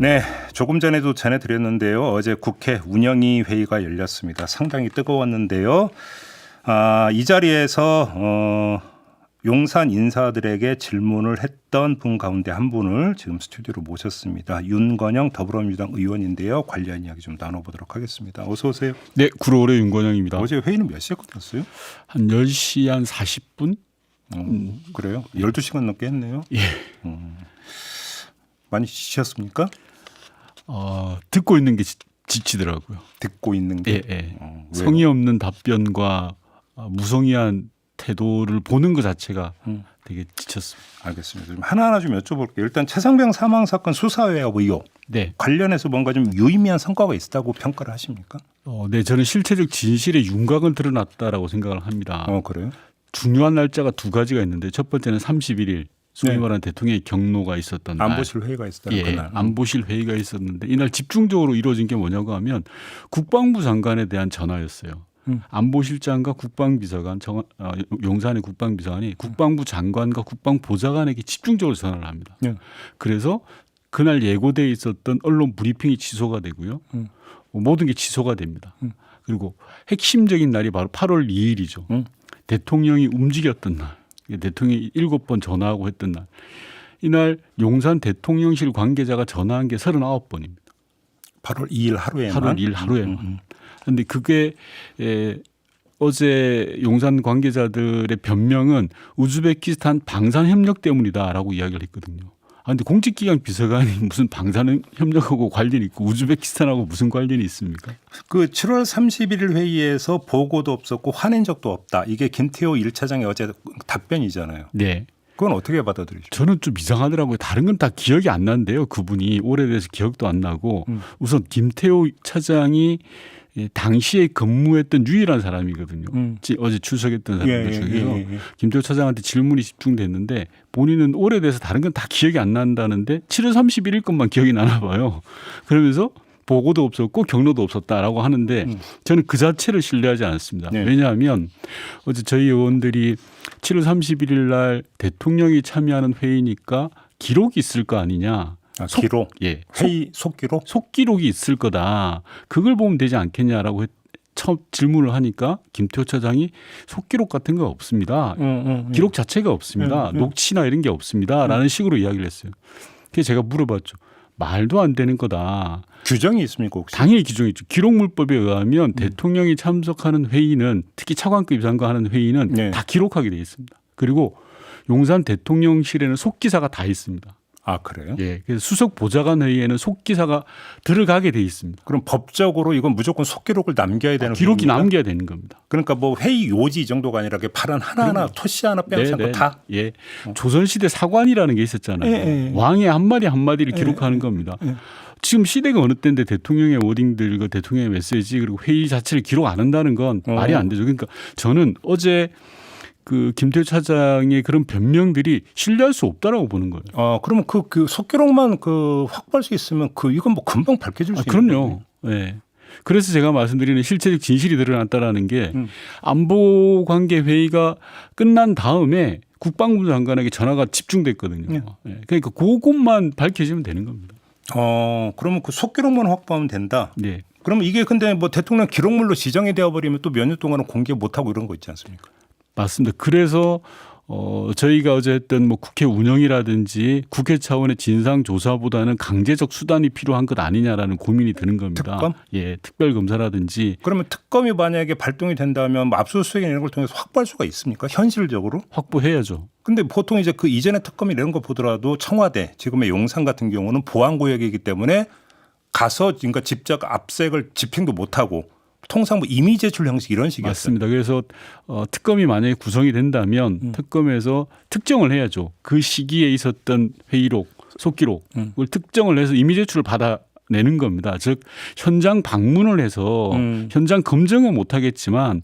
네, 조금 전에도 전해드렸는데요. 어제 국회 운영위 회의가 열렸습니다. 상당히 뜨거웠는데요. 이 자리에서 용산 인사들에게 질문을 했던 분 가운데 한 분을 지금 스튜디오로 모셨습니다. 윤건영 더불어민주당 의원인데요. 관련 이야기 좀 나눠보도록 하겠습니다. 어서 오세요. 네, 구로울의 윤건영입니다. 어제 회의는 몇 시에 끝났어요? 한 10시 한 40분? 그래요? 12시간 넘게 했네요. 예. 많이 지쳤습니까? 듣고 있는 게 지치더라고요. 듣고 있는 게? 예. 성의 없는 답변과 무성의한 태도를 보는 것 자체가 되게 지쳤습니다. 알겠습니다. 좀 하나하나 좀 여쭤볼게요. 일단 최상병 사망 사건 수사외압 의혹 네. 관련해서 뭔가 좀 유의미한 성과가 있다고 평가를 하십니까? 네, 저는 실체적 진실의 윤곽은 드러났다라고 생각을 합니다. 그래요? 중요한 날짜가 두 가지가 있는데 첫 번째는 31일 소위 말하는 대통령의 경로가 있었던 날. 안보실 회의가 있었다는 그날. 안보실 회의가 있었는데 이날 집중적으로 이루어진 게 뭐냐고 하면 국방부 장관에 대한 전화였어요. 안보실장과 국방비서관, 용산의 국방비서관이 국방부 장관과 국방보좌관에게 집중적으로 전화를 합니다. 그래서 그날 예고되어 있었던 언론 브리핑이 취소가 되고요. 모든 게 취소가 됩니다. 그리고 핵심적인 날이 바로 8월 2일이죠. 대통령이 움직였던 날. 대통령이 7번 전화하고 했던 날. 이날 용산 대통령실 관계자가 전화한 게 39번입니다. 8월 2일 하루에만? 8월 2일 하루에만. 그런데 그게 어제 용산 관계자들의 변명은 우즈베키스탄 방산협력 때문이다라고 이야기를 했거든요. 그런데 공직기강 비서관이 무슨 방산협력하고 관련이 있고 우즈베키스탄하고 무슨 관련이 있습니까? 그 7월 31일 회의에서 보고도 없었고 화낸 적도 없다. 이게 김태호 1차장의 어제 답변이잖아요. 네. 그건 어떻게 받아들이죠? 저는 좀 이상하더라고요. 다른 건 다 기억이 안 나는데요. 그분이 오래돼서 기억도 안 나고 우선 김태호 차장이 당시에 근무했던 유일한 사람이거든요. 어제 출석했던 사람들 중에서 김태호 차장한테 질문이 집중됐는데 본인은 오래돼서 다른 건 다 기억이 안 난다는데 7월 31일 것만 기억이 나나 봐요. 그러면서 보고도 없었고 경로도 없었다라고 하는데 저는 그 자체를 신뢰하지 않습니다. 왜냐하면 어제 저희 의원들이 7월 31일 날 대통령이 참여하는 회의니까 기록이 있을 거 아니냐. 기록? 예. 회의 속기록? 속기록이 있을 거다. 그걸 보면 되지 않겠냐라고 첫 질문을 하니까 김태호 차장이 속기록 같은 거 없습니다. 기록 자체가 없습니다. 녹취나 이런 게 없습니다. 라는 식으로 이야기를 했어요. 그래서 제가 물어봤죠. 말도 안 되는 거다. 규정이 있습니까 혹시? 당연히 규정이 있죠. 기록물법에 의하면 대통령이 참석하는 회의는 특히 차관급 장관 하는 회의는 다 기록하게 돼 있습니다. 그리고 용산 대통령실에는 속기사가 다 있습니다. 아 그래요? 예, 그래서 수석 보좌관 회의에는 속기사가 들어가게 돼 있습니다. 그럼 법적으로 이건 무조건 속기록을 남겨야 되는 기록이 겁니까? 남겨야 되는 겁니다. 그러니까 뭐 회의 요지 이 정도가 아니라 발언 하나하나 토시 하나 빼놓지 않고 다. 예, 조선시대 사관이라는 게 있었잖아요. 왕의 한마디 한마디를 기록하는 겁니다. 지금 시대가 어느 때인데 대통령의 워딩들, 대통령의 메시지 그리고 회의 자체를 기록 안 한다는 건 말이 안 되죠. 그러니까 저는 어제 그 김태호 차장의 그런 변명들이 신뢰할 수 없다라고 보는 거예요. 그러면 그 속기록만 확보할 수 있으면 이건 뭐 금방 밝혀질 수 있는 그럼요. 네. 그래서 제가 말씀드리는 실체적 진실이 드러났다라는 게 안보 관계 회의가 끝난 다음에 국방부 장관에게 전화가 집중됐거든요. 네. 그러니까 그것만 밝혀지면 되는 겁니다. 그러면 그 속기록만 확보하면 된다. 네. 그러면 이게 근데 뭐 대통령 기록물로 지정이 되어 버리면 또 몇 년 동안은 공개 못 하고 이런 거 있지 않습니까? 맞습니다. 그래서 저희가 어제 했던 뭐 국회 운영이라든지 국회 차원의 진상 조사보다는 강제적 수단이 필요한 것 아니냐라는 고민이 드는 겁니다. 특검? 예, 특별 검사라든지. 그러면 특검이 만약에 발동이 된다면 뭐 압수수색 이런 걸 통해서 확보할 수가 있습니까? 현실적으로? 확보해야죠. 근데 보통 이제 그 이전의 특검이 이런 거 보더라도 청와대, 지금의 용산 같은 경우는 보안구역이기 때문에 가서 그러니까 직접 압색을 집행도 못 하고. 통상 뭐 이미 제출 형식 이런 식이었어요. 맞습니다. 그래서 특검이 만약에 구성이 된다면 특검에서 특정을 해야죠. 그 시기에 있었던 회의록, 속기록을 특정을 해서 이미 제출을 받아내는 겁니다. 즉 현장 방문을 해서 현장 검증은 못하겠지만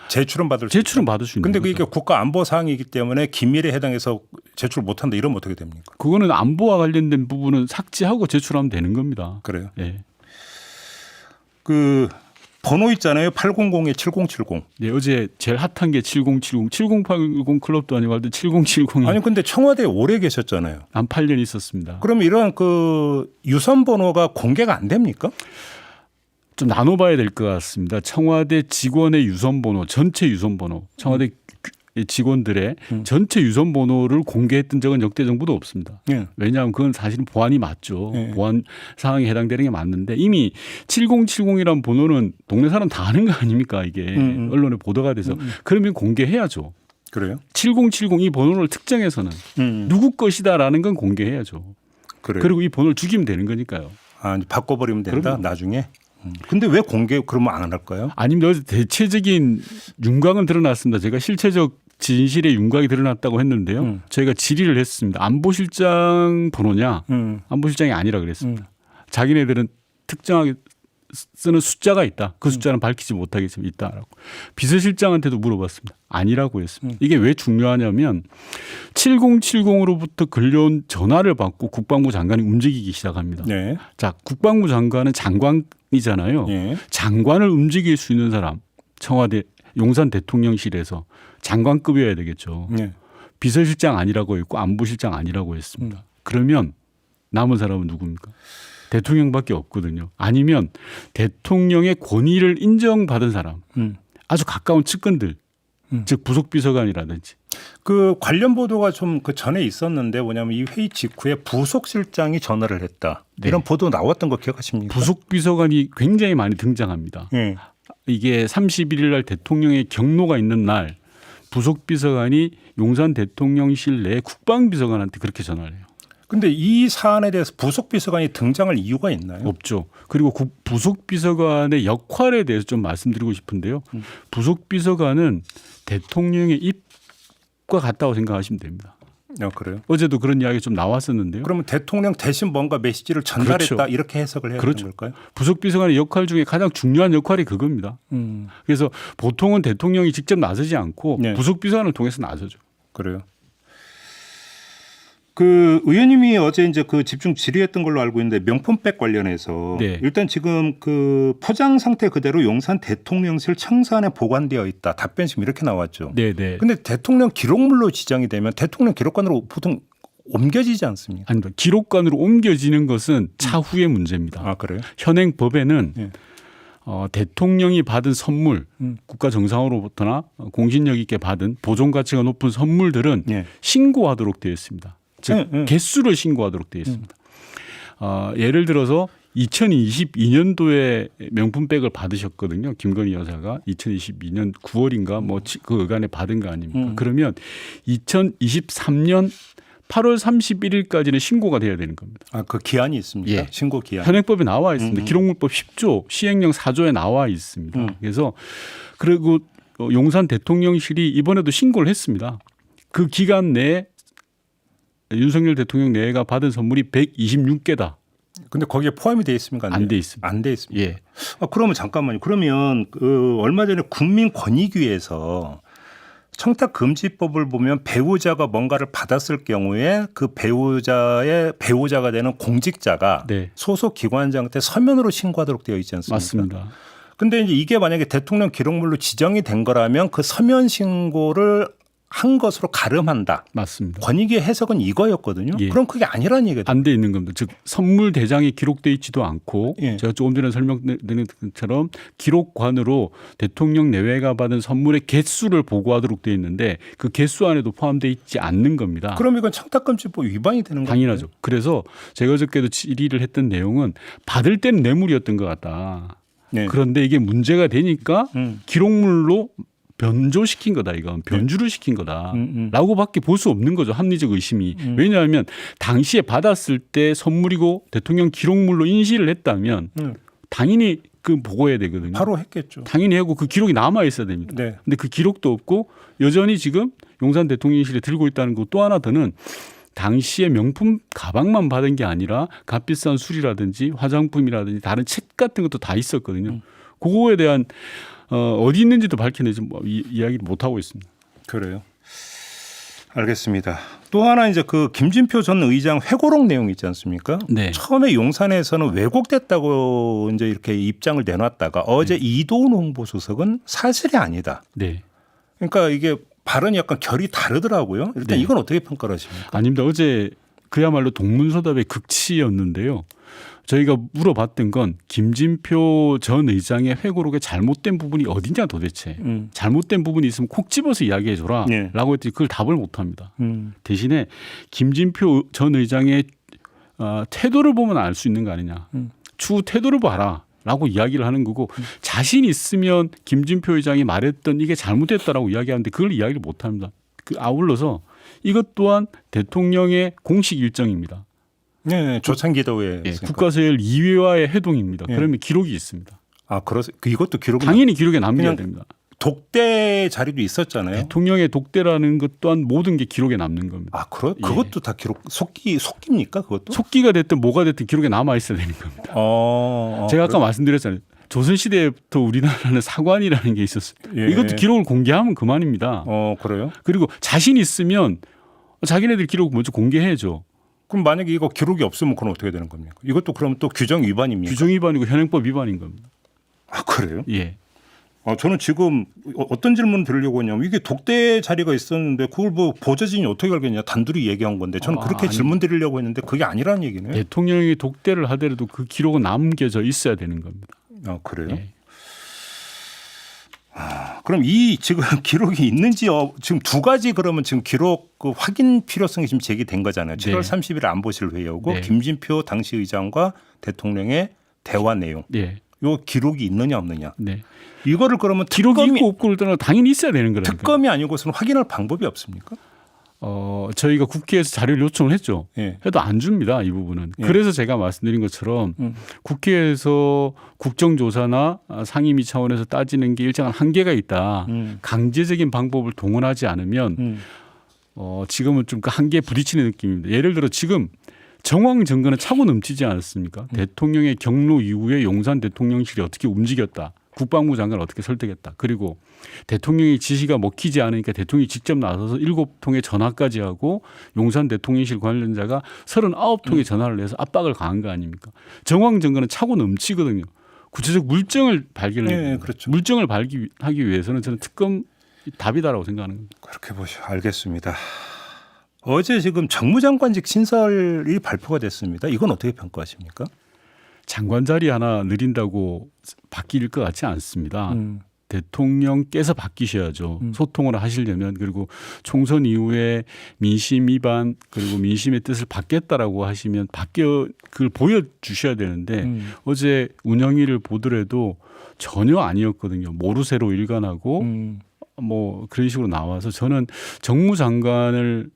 제출은 받을 수 있는 근데 거죠. 그게 국가 안보 사항이기 때문에 기밀에 해당해서 제출 못한다 이러면 어떻게 됩니까? 그거는 안보와 관련된 부분은 삭제하고 제출하면 되는 겁니다. 그래요? 네. 번호 있잖아요. 800에 7070. 네, 어제 제일 핫한 게 7070, 7080 클럽도 아니고 하여튼 7070이 아니 근데 청와대에 오래 계셨잖아요. 한 8년 있었습니다. 그럼 이런 그 유선 번호가 공개가 안 됩니까? 좀 나눠봐야 될 것 같습니다. 청와대 직원의 유선번호, 전체 유선번호, 청와대 직원들의 전체 유선번호를 공개했던 적은 역대 정부도 없습니다. 예. 왜냐하면 그건 사실은 보안이 맞죠. 예. 보안 사항에 해당되는 게 맞는데 이미 7070이라는 번호는 동네 사람 다 아는 거 아닙니까 이게 언론에 보도가 돼서 그러면 공개해야죠. 그래요? 7070 이 번호를 특정해서는 누구 것이다라는 건 공개해야죠. 그래요. 그리고 이 번호를 죽이면 되는 거니까요. 아, 이제 바꿔버리면 된다. 그럼요. 나중에. 근데 왜 공개 그러면 안 할까요? 아니면 어제 대체적인 윤곽은 드러났습니다. 제가 실체적 진실의 윤곽이 드러났다고 했는데요. 저희가 질의를 했습니다. 안보실장 번호냐? 안보실장이 아니라 그랬습니다. 자기네들은 특정하게 쓰는 숫자가 있다. 그 숫자는 밝히지 못하겠지만 있다라고. 비서실장한테도 물어봤습니다. 아니라고 했습니다. 이게 왜 중요하냐면 7070으로부터 걸려온 전화를 받고 국방부 장관이 움직이기 시작합니다. 네. 자, 국방부 장관은 장관이잖아요. 예. 장관을 움직일 수 있는 사람 청와대 용산 대통령실에서 장관급이어야 되겠죠. 네. 비서실장 아니라고 했고 안보실장 아니라고 했습니다. 그러면 남은 사람은 누굽니까? 대통령밖에 없거든요. 아니면 대통령의 권위를 인정받은 사람, 아주 가까운 측근들, 즉 부속비서관이라든지. 그 관련 보도가 좀 그 전에 있었는데 뭐냐면 이 회의 직후에 부속실장이 전화를 했다. 네. 이런 보도 나왔던 거 기억하십니까? 부속비서관이 굉장히 많이 등장합니다. 예. 이게 31일 날 대통령의 경로가 있는 날 부속비서관이 용산 대통령실 내 국방비서관한테 그렇게 전화를 해요. 근데 이 사안에 대해서 부속비서관이 등장할 이유가 있나요? 없죠. 그리고 부속비서관의 역할에 대해서 좀 말씀드리고 싶은데요. 부속비서관은 대통령의 입과 같다고 생각하시면 됩니다. 아, 그래요? 어제도 그런 이야기가 좀 나왔었는데요. 그러면 대통령 대신 뭔가 메시지를 전달했다 그렇죠. 이렇게 해석을 해야 그렇죠. 되는 걸까요? 부속비서관의 역할 중에 가장 중요한 역할이 그겁니다. 그래서 보통은 대통령이 직접 나서지 않고 네. 부속비서관을 통해서 나서죠. 그래요. 그 의원님이 어제 이제 그 집중 질의했던 걸로 알고 있는데 명품백 관련해서 네. 일단 지금 그 포장 상태 그대로 용산 대통령실 청산에 보관되어 있다. 답변 지금 이렇게 나왔죠. 네네. 근데 대통령 기록물로 지정이 되면 대통령 기록관으로 보통 옮겨지지 않습니까? 아닙니다. 기록관으로 옮겨지는 것은 차후의 문제입니다. 아, 그래요? 현행 법에는 네. 대통령이 받은 선물, 국가 정상으로부터나 공신력 있게 받은 보존 가치가 높은 선물들은 네. 신고하도록 되어 있습니다. 즉 개수를 신고하도록 되어 있습니다. 예를 들어서 2022년도에 명품백을 받으셨거든요. 김건희 여사가 2022년 9월인가 뭐 그 어간에 받은 거 아닙니까? 그러면 2023년 8월 31일까지는 신고가 돼야 되는 겁니다. 아, 그 기한이 있습니까? 예. 신고 기한. 현행법에 나와 있습니다. 기록물법 10조, 시행령 4조에 나와 있습니다. 그래서 그리고 용산 대통령실이 이번에도 신고를 했습니다. 그 기간 내에 윤석열 대통령 내가 받은 선물이 126개다. 근데 거기에 포함이 돼 있습니까? 안 돼 있습니다. 안 돼 있습니다. 예. 아, 그러면 잠깐만요. 그러면 그 얼마 전에 국민권익위에서 청탁금지법을 보면 배우자가 뭔가를 받았을 경우에 그 배우자가 되는 공직자가 네. 소속 기관장한테 서면으로 신고하도록 되어 있지 않습니까? 맞습니다. 근데 이제 이게 만약에 대통령 기록물로 지정이 된 거라면 그 서면 신고를 한 것으로 가름한다. 맞습니다. 권익위의 해석은 이거였거든요. 예. 그럼 그게 아니라는 얘기죠. 안 돼 있는 겁니다. 즉 선물 대장에 기록돼 있지도 않고 예. 제가 조금 전에 설명드린 것처럼 기록관으로 대통령 내외가 받은 선물의 개수를 보고하도록 돼 있는데 그 개수 안에도 포함되어 있지 않는 겁니다. 그럼 이건 청탁금지법 위반이 되는 거죠. 당연하죠. 그래서 제가 어저께도 질의를 했던 내용은 받을 때는 뇌물이었던 것 같다. 네. 그런데 이게 문제가 되니까 기록물로 변조시킨 거다. 이건 변주를 시킨 거다라고밖에 볼 수 없는 거죠. 합리적 의심이. 왜냐하면 당시에 받았을 때 선물이고 대통령 기록물로 인식을 했다면 당연히 그 보고해야 되거든요. 바로 했겠죠. 당연히 하고 그 기록이 남아 있어야 됩니다. 네. 근데 그 기록도 없고 여전히 지금 용산 대통령실에 들고 있다는 거 또 하나 더는 당시에 명품 가방만 받은 게 아니라 값비싼 술이라든지 화장품이라든지 다른 책 같은 것도 다 있었거든요. 그거에 대한 어디 있는지도 밝혀내지 이야기를 못 하고 있습니다. 그래요. 알겠습니다. 또 하나 이제 그 김진표 전 의장 회고록 내용 있지 않습니까? 네. 처음에 용산에서는 왜곡됐다고 이제 이렇게 입장을 내놨다가 어제 이도훈 홍보수석은 사실이 아니다. 네. 그러니까 이게 발언이 약간 결이 다르더라고요. 일단 네. 이건 어떻게 평가를 하십니까? 아닙니다. 어제 그야말로 동문서답의 극치였는데요. 저희가 물어봤던 건 김진표 전 의장의 회고록에 잘못된 부분이 어디냐 도대체. 잘못된 부분이 있으면 콕 집어서 이야기해 줘라 네. 라고 했더니 그걸 답을 못합니다. 대신에 김진표 전 의장의 태도를 보면 알 수 있는 거 아니냐. 추후 태도를 봐라. 라고 이야기를 하는 거고 자신 있으면 김진표 의장이 말했던 이게 잘못됐다라고 이야기하는데 그걸 이야기를 못합니다. 그 아울러서 이것 또한 대통령의 공식 일정입니다. 네, 조창기도에 예, 국가서열 2회와의 회동입니다. 예. 그러면 기록이 있습니다. 아, 이것도 기록이 당연히 기록에 남겨야 그냥 됩니다. 독대 자리도 있었잖아요. 대통령의 독대라는 것 또한 모든 게 기록에 남는 겁니다. 아, 그것도 다 기록 속기입니까? 그것도? 속기가 됐든 뭐가 됐든 기록에 남아 있어야 되는 겁니다. 제가 아까 말씀드렸잖아요. 조선시대부터 우리나라는 사관이라는 게 있었어요. 예. 이것도 기록을 공개하면 그만입니다. 그래요? 그리고 자신 있으면 자기네들 기록 먼저 공개해야죠. 그럼 만약에 이거 기록이 없으면 그건 어떻게 되는 겁니까? 이것도 그럼 또 규정 위반입니까? 규정 위반이고 현행법 위반인 겁니다. 아, 그래요? 예. 저는 지금 어떤 질문을 드리려고 했냐면 이게 독대 자리가 있었는데 그걸 뭐 보좌진이 어떻게 알겠냐 단둘이 얘기한 건데 저는 그렇게 질문 드리려고 했는데 그게 아니라는 얘기네요. 대통령이 독대를 하더라도 그 기록은 남겨져 있어야 되는 겁니다. 아, 그래요? 예. 그럼 이 지금 기록이 있는지 지금 두 가지 그러면 지금 기록 그 확인 필요성이 지금 제기된 거잖아요. 7월 네. 30일 안보실 회의하고 네. 김진표 당시 의장과 대통령의 대화 내용. 예. 요 기록이 있느냐 없느냐. 네. 이거를 그러면 기록이 특검이, 있고 없고를 떠나 당연히 있어야 되는 거라니까. 특검이 아니고서는 확인할 방법이 없습니까? 저희가 국회에서 자료를 요청을 했죠. 예. 해도 안 줍니다. 이 부분은. 예. 그래서 제가 말씀드린 것처럼 국회에서 국정조사나 상임위 차원에서 따지는 게 일정한 한계가 있다. 강제적인 방법을 동원하지 않으면 지금은 좀 그 한계에 부딪히는 느낌입니다. 예를 들어 지금 정황 증거는 차고 넘치지 않았습니까? 대통령의 경로 이후에 용산 대통령실이 어떻게 움직였다. 국방부 장관을 어떻게 설득했다. 그리고 대통령의 지시가 먹히지 않으니까 대통령이 직접 나서서 7통의 전화까지 하고 용산 대통령실 관련자가 39통의 전화를 내서 압박을 가한 거 아닙니까? 정황 증거는 차고 넘치거든요. 구체적 물증을 발견해야 됩니다. 그렇죠. 물증을 발견하기 위해서는 저는 특검 답이다라고 생각하는 겁니다. 그렇게 보시오. 알겠습니다. 어제 지금 정무장관직 신설이 발표가 됐습니다. 이건 어떻게 평가하십니까? 장관 자리 하나 늘린다고 바뀔 것 같지 않습니다. 대통령께서 바뀌셔야죠. 소통을 하시려면. 그리고 총선 이후에 민심 위반 그리고 민심의 뜻을 받겠다라고 하시면 그걸 보여주셔야 되는데 어제 운영위를 보더라도 전혀 아니었거든요. 모르쇠로 일관하고 뭐 그런 식으로 나와서 저는 정무장관을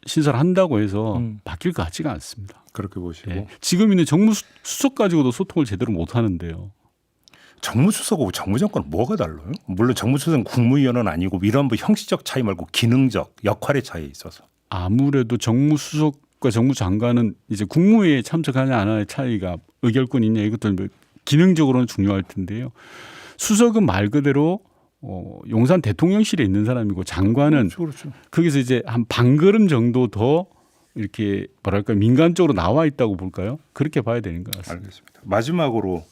신설한다고 해서 바뀔 것 같지가 않습니다. 그렇게 보시고. 예. 지금 있는 정무수석 가지고도 소통을 제대로 못 하는데요. 정무수석하고 정무장관은 뭐가 달라요? 물론 정무수석은 국무위원은 아니고 이런 뭐 형식적 차이 말고 기능적 역할의 차이에 있어서. 아무래도 정무수석과 정무장관은 이제 국무회의에 참석하냐 안 하냐의 차이가 의결권이 있냐 이것도 뭐 기능적으로는 중요할 텐데요. 수석은 말 그대로 용산 대통령실에 있는 사람이고 장관은 그렇죠. 거기서 이제 한 반걸음 정도 더 이렇게 뭐랄까 민간적으로 나와 있다고 볼까요? 그렇게 봐야 되는 것 같습니다. 알겠습니다. 마지막으로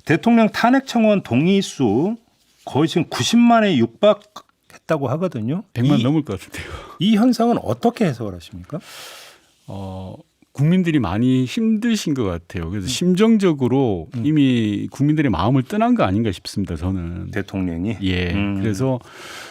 대통령 탄핵 청원 동의수 거의 지금 90만에 육박했다고 하거든요. 100만 넘을 것 같은데요. 이 현상은 어떻게 해석을 하십니까? 국민들이 많이 힘드신 것 같아요. 그래서 심정적으로 이미 국민들의 마음을 떠난 거 아닌가 싶습니다. 저는. 대통령이. 예. 그래서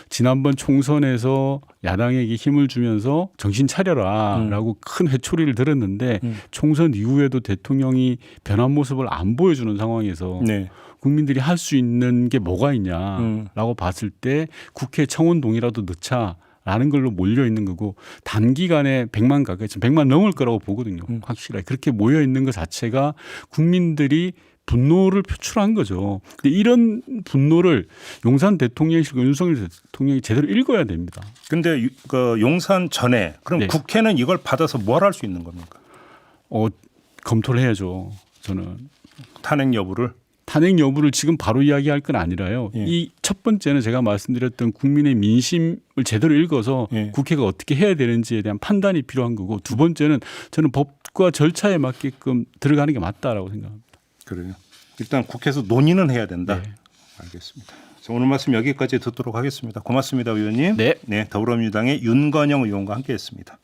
지난번 총선에서 야당에게 힘을 주면서 정신 차려라라고 큰 회초리를 들었는데 총선 이후에도 대통령이 변한 모습을 안 보여주는 상황에서 네. 국민들이 할 수 있는 게 뭐가 있냐라고 봤을 때 국회 청원 동의라도 넣자라는 걸로 몰려 있는 거고 단기간에 100만 가까이 100만 넘을 거라고 보거든요. 확실하게 그렇게 모여 있는 것 자체가 국민들이 분노를 표출한 거죠. 근데 이런 분노를 용산 대통령실 윤석열 대통령이 제대로 읽어야 됩니다. 근데 그 용산 전에 그럼 네. 국회는 이걸 받아서 뭘 할 수 있는 겁니까? 검토를 해야죠. 저는 탄핵 여부를. 탄핵 여부를 지금 바로 이야기할 건 아니라요. 예. 이 첫 번째는 제가 말씀드렸던 국민의 민심을 제대로 읽어서 예. 국회가 어떻게 해야 되는지에 대한 판단이 필요한 거고 두 번째는 저는 법과 절차에 맞게끔 들어가는 게 맞다라고 생각합니다. 그래요. 일단 국회에서 논의는 해야 된다. 네. 알겠습니다. 자, 오늘 말씀 여기까지 듣도록 하겠습니다. 고맙습니다, 의원님. 네. 더불어민주당의 윤건영 의원과 함께했습니다.